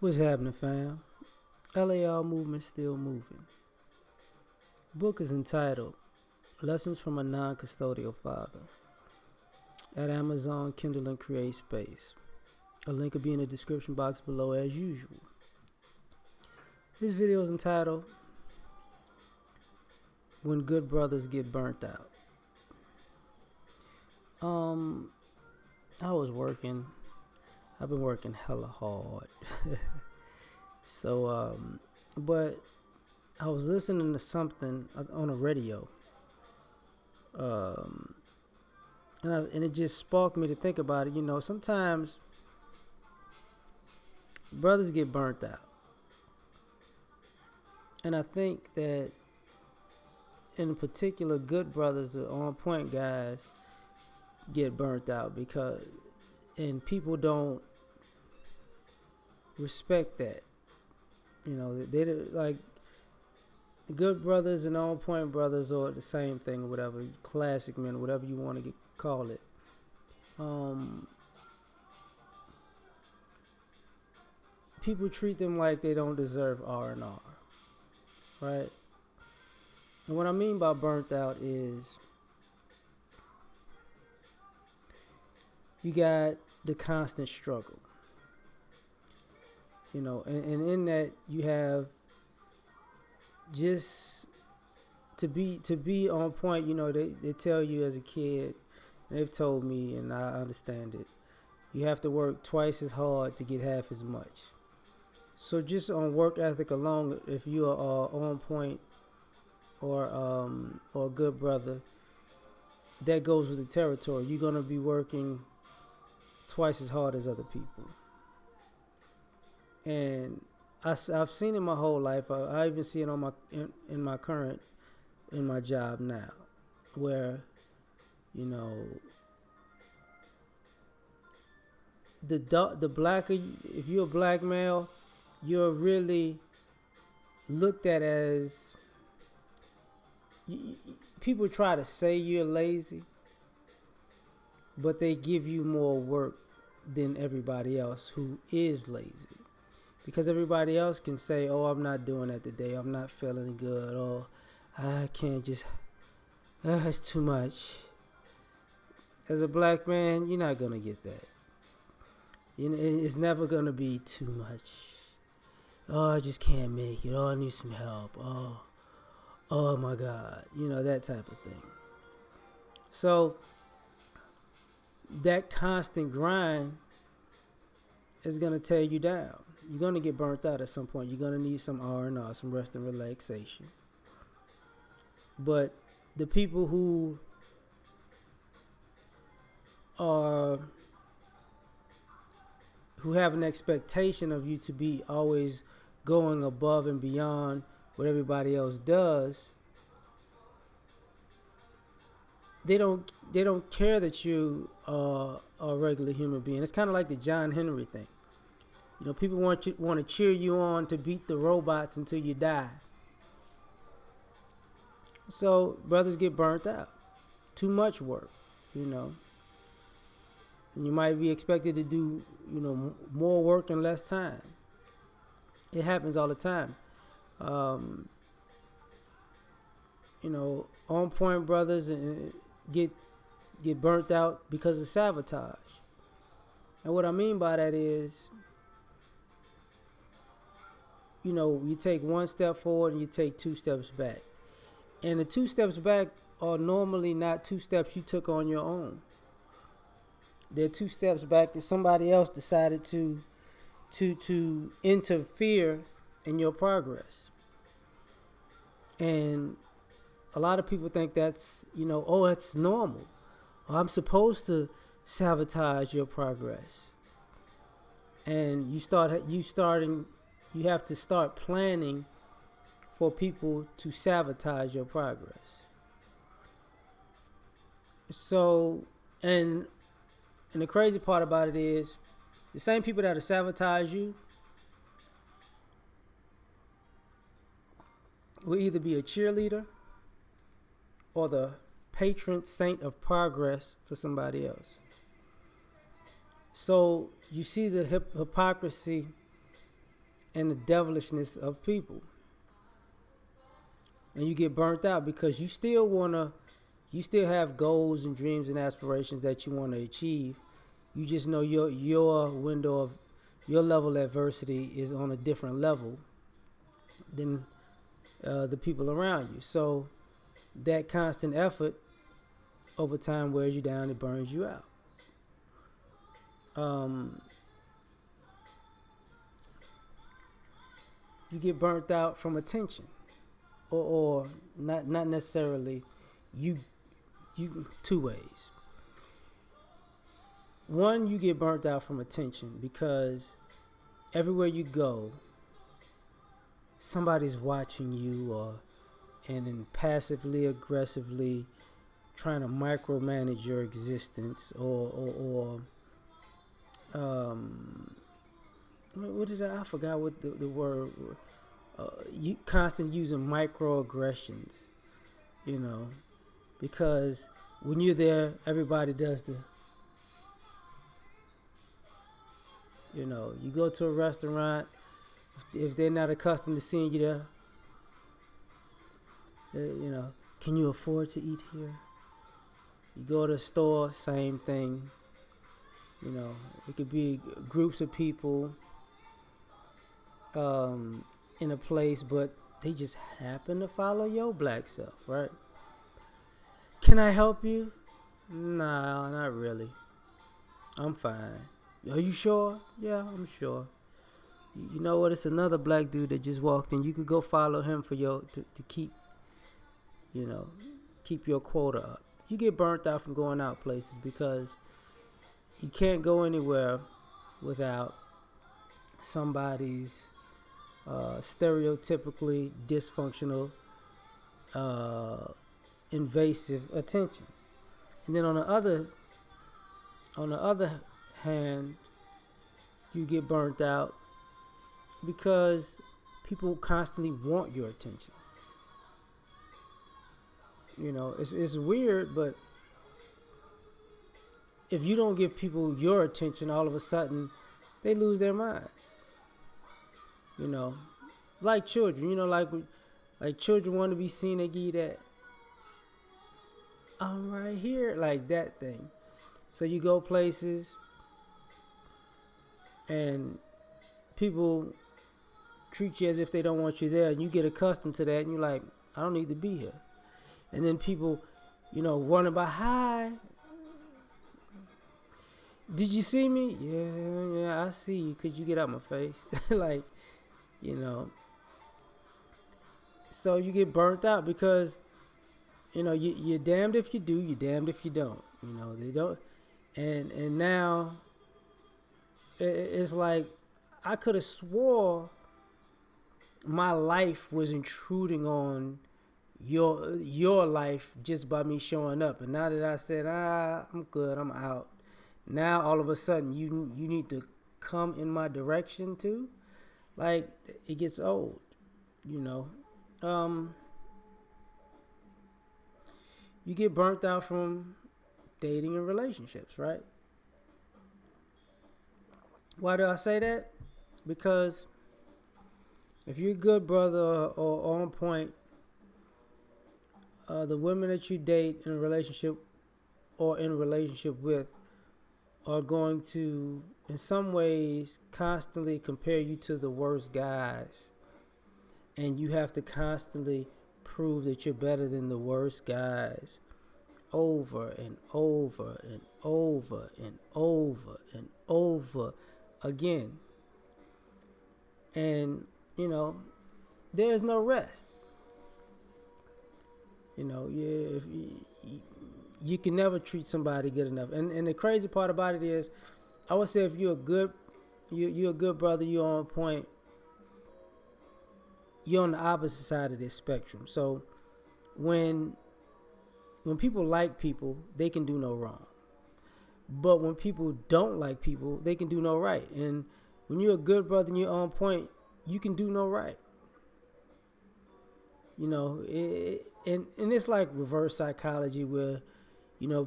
What's happening, fam? L.A.R movement still moving. Book is entitled Lessons from a Non-Custodial Father at Amazon, Kindle, and Create Space. A link will be in the description box below as usual. This video is entitled When Good Brothers Get Burnt Out. I was working. I've been working hella hard. But I was listening to something on a radio, and it just sparked me to think about it. You know, sometimes brothers get burnt out, and I think that in particular, good brothers, the on point guys, get burnt out and people don't respect that. You know, they like the good brothers and on point brothers are the same thing or whatever, classic men, whatever you want to call it. People treat them like they don't deserve R&R, right? And what I mean by burnt out is you got the constant struggle. You know, and in that you have just to be on point. You know, they tell you as a kid, they've told me, and I understand it, you have to work twice as hard to get half as much. So just on work ethic alone, if you are on point or a good brother, that goes with the territory. You're gonna be working twice as hard as other people. And I've seen it my whole life. I even see it on in my job now, where, you know, the blacker, if you're a black male, you're really looked at as, people try to say you're lazy, but they give you more work than everybody else who is lazy. Because everybody else can say, oh, I'm not doing that today, I'm not feeling good, or I can't just, it's too much. As a black man, you're not going to get that. You know, it's never going to be too much. Oh, I just can't make it. Oh, I need some help. Oh my God. You know, that type of thing. So that constant grind is going to tear you down. You're going to get burnt out at some point. You're going to need some R&R, some rest and relaxation. But the people who have an expectation of you to be always going above and beyond what everybody else does, they don't care that you are a regular human being. It's kind of like the John Henry thing. You know, people want to cheer you on to beat the robots until you die. So brothers get burnt out. Too much work, you know. And you might be expected to do, you know, more work in less time. It happens all the time. You know, on point brothers get burnt out because of sabotage. And what I mean by that is, you know, you take one step forward and you take two steps back. And the two steps back are normally not two steps you took on your own. They're two steps back that somebody else decided to interfere in your progress. And a lot of people think that's, you know, oh, that's normal. Oh, I'm supposed to sabotage your progress. And you have to start planning for people to sabotage your progress. So, and the crazy part about it is, the same people that sabotage you will either be a cheerleader or the patron saint of progress for somebody else. So you see the hypocrisy and the devilishness of people. And you get burnt out because you still have goals and dreams and aspirations that you want to achieve. You just know your window of your level of adversity is on a different level than the people around you. So that constant effort over time wears you down, it burns you out. You get burnt out from attention, or not necessarily. You two ways. One, you get burnt out from attention because everywhere you go, somebody's watching you, and then passively, aggressively trying to micromanage your existence, or what did I forgot what the word. You constant using microaggressions, because when you're there, everybody does you go to a restaurant, if they're not accustomed to seeing you there, can you afford to eat here? You go to a store, same thing. It could be groups of people in a place, but they just happen to follow your black self, right? Can I help you? Nah, not really. I'm fine. Are you sure? Yeah, I'm sure. You know what? It's another black dude that just walked in. You could go follow him for to keep, keep your quota up. You get burnt out from going out places because you can't go anywhere without somebody's stereotypically dysfunctional, invasive attention. And then on the other hand, you get burnt out because people constantly want your attention. It's weird, but if you don't give people your attention, all of a sudden they lose their minds. Like children, like children want to be seen, they give you that, I'm right here, like that thing. So you go places and people treat you as if they don't want you there, and you get accustomed to that, and you're like, I don't need to be here. And then people, running by, hi, did you see me? Yeah, I see you. Could you get out my face? Like, so you get burnt out because, you're damned if you do, you're damned if you don't. They don't. And now it's like I could have swore my life was intruding on your life just by me showing up. And now that I said, I'm good, I'm out. Now all of a sudden you need to come in my direction too. Like, it gets old, You get burnt out from dating and relationships, right? Why do I say that? Because if you're a good brother or on point, the women that you date in a relationship or in a relationship with are going to, in some ways, constantly compare you to the worst guys. And you have to constantly prove that you're better than the worst guys over and over and over and over and over again. And, there's no rest. If you can never treat somebody good enough. And the crazy part about it is, I would say if you're a good brother, you're on point, you're on the opposite side of this spectrum. So when people like people, they can do no wrong. But when people don't like people, they can do no right. And when you're a good brother and you're on point, you can do no right. And it's like reverse psychology where,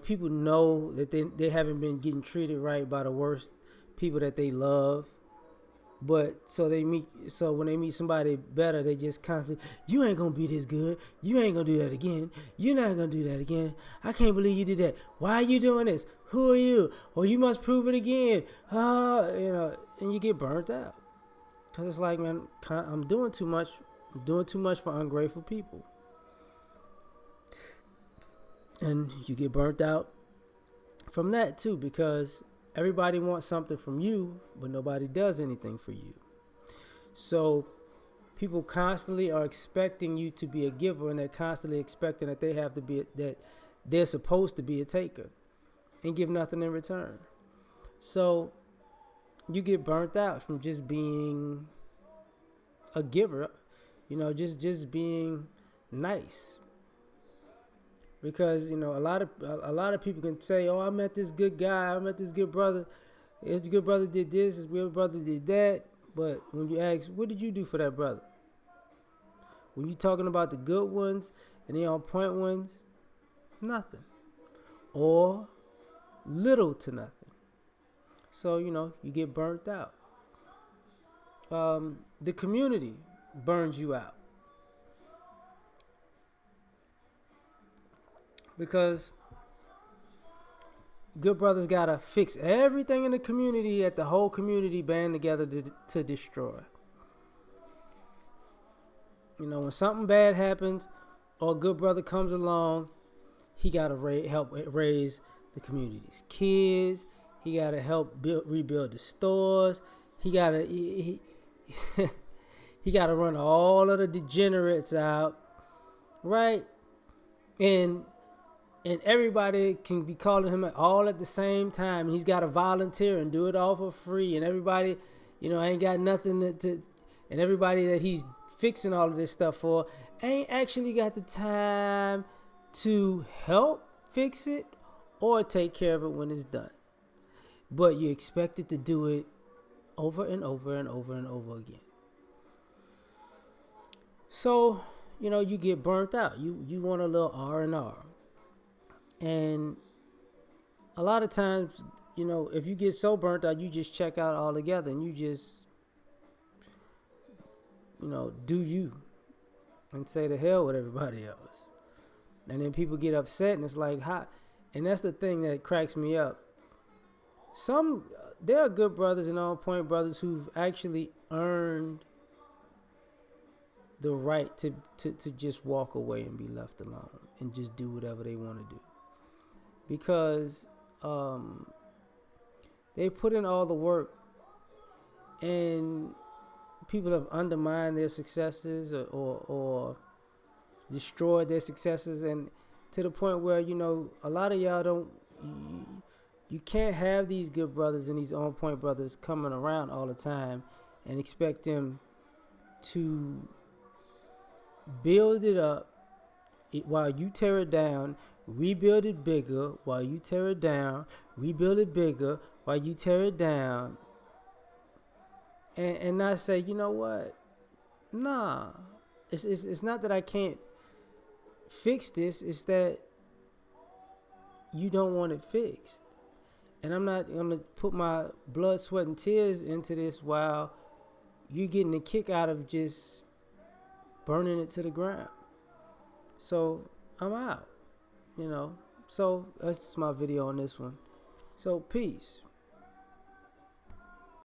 people know that they haven't been getting treated right by the worst people that they love. But so when they meet somebody better, they just constantly, you ain't gonna be this good. You ain't gonna do that again. You're not gonna do that again. I can't believe you did that. Why are you doing this? Who are you? Or you must prove it again. And you get burnt out. Cause it's like, man, I'm doing too much. I'm doing too much for ungrateful people. And you get burnt out from that too, because everybody wants something from you, but nobody does anything for you. So people constantly are expecting you to be a giver, and they're constantly expecting that they have to be that they're supposed to be a taker and give nothing in return. So you get burnt out from just being a giver, just being nice. Because a lot of people can say, "Oh, I met this good guy. I met this good brother. His good brother did this. His good brother did that." But when you ask, "What did you do for that brother?" When you talking about the good ones and the on point ones, nothing, or little to nothing. So you get burnt out. The community burns you out because good brothers gotta fix everything in the community that the whole community band together to destroy. When something bad happens or a good brother comes along, he gotta help raise the community's kids. He gotta help rebuild the stores. He gotta he gotta run all of the degenerates out, right? And everybody can be calling him all at the same time. He's got to volunteer and do it all for free. And everybody, ain't got nothing to and everybody that he's fixing all of this stuff for ain't actually got the time to help fix it or take care of it when it's done. But you're expected to do it over and over and over and over again. So, you get burnt out. You want a little R&R. And a lot of times, if you get so burnt out, you just check out altogether and you just, do you and say to hell with everybody else. And then people get upset and it's like, how? And that's the thing that cracks me up. There are good brothers and on point brothers who've actually earned the right to just walk away and be left alone and just do whatever they want to do. Because they put in all the work and people have undermined their successes or destroyed their successes, and to the point where a lot of y'all you can't have these good brothers and these on point brothers coming around all the time and expect them to build it up while you tear it down, rebuild it bigger while you tear it down, rebuild it bigger while you tear it down, and not say, you know what? Nah, it's not that I can't fix this. It's that you don't want it fixed, and I'm not gonna put my blood, sweat, and tears into this while you're getting a kick out of just burning it to the ground. So I'm out. So that's just my video on this one. So peace.